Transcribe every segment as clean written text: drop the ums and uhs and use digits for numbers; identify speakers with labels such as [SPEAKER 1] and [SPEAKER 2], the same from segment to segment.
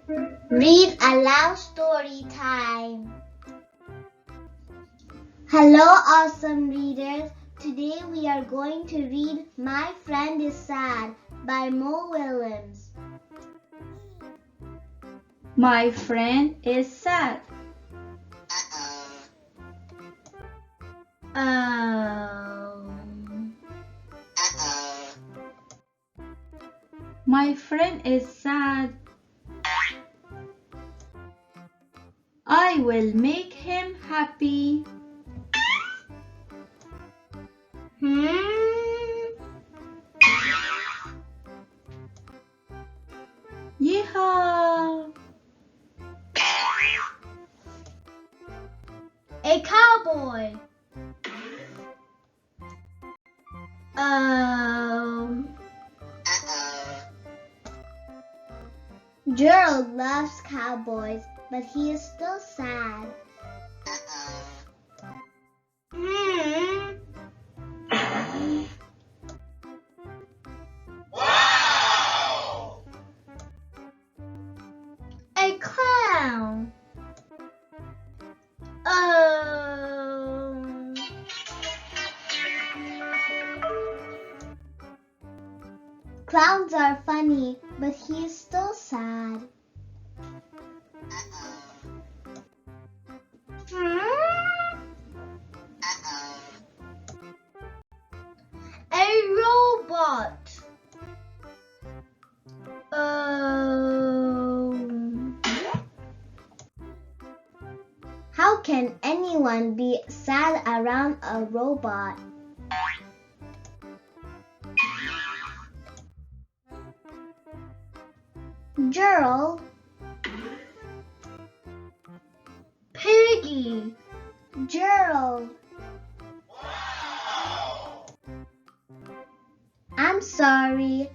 [SPEAKER 1] Read aloud story time. Hello, awesome readers. Today we are going to read My Friend is Sad by Mo Willems.
[SPEAKER 2] My friend is sad. My friend is sad. I will make him happy. Yeehaw!
[SPEAKER 1] A cowboy. Gerald loves cowboys, but he is still sad.
[SPEAKER 3] Wow!
[SPEAKER 1] A clown. Clowns are funny, but he is still sad. A robot. How can anyone be sad around a robot? Gerald. Piggy. Gerald.
[SPEAKER 3] Wow!
[SPEAKER 1] I'm sorry.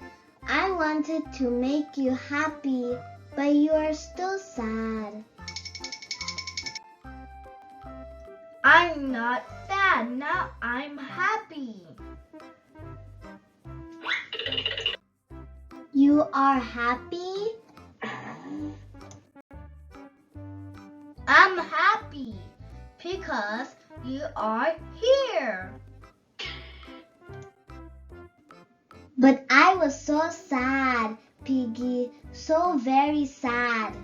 [SPEAKER 1] I wanted to make you happy, but you are still sad. I'm not sad. Now I'm happy. You are happy? I'm happy because you are here. But I was so sad, Piggy, so very sad.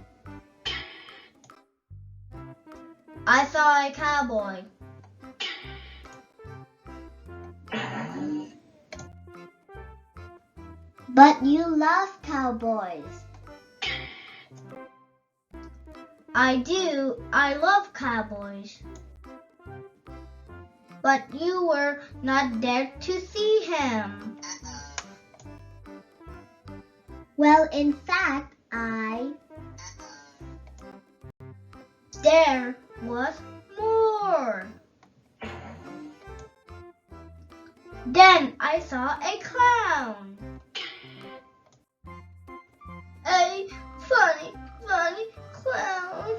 [SPEAKER 1] I saw a cowboy. But you love cowboys. I do. I love cowboys. But you were not there to see him. Well, in fact, There was more. Then I saw a clown. A funny clown.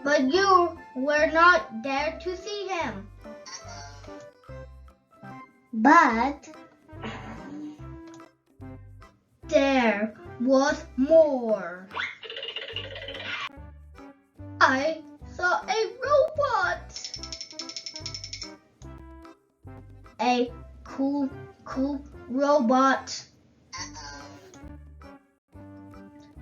[SPEAKER 1] But you were not there to see him. But there was more. I saw a robot. A cool robot.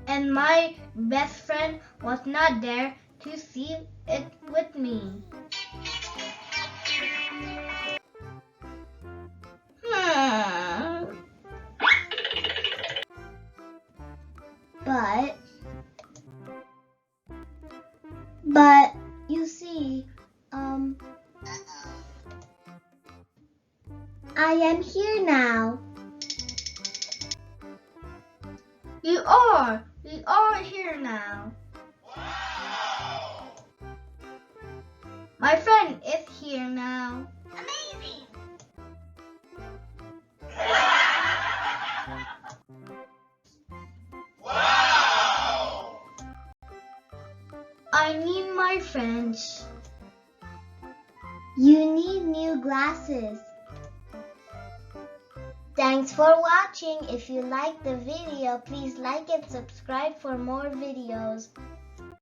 [SPEAKER 1] And my best friend was not there to see it with me. But you see, I am here now. We are here now.
[SPEAKER 3] Wow!
[SPEAKER 1] My friend is here now. Amazing!
[SPEAKER 3] Wow!
[SPEAKER 1] I need my friends. You need new glasses. Thanks for watching. If you liked the video, please like and subscribe for more videos.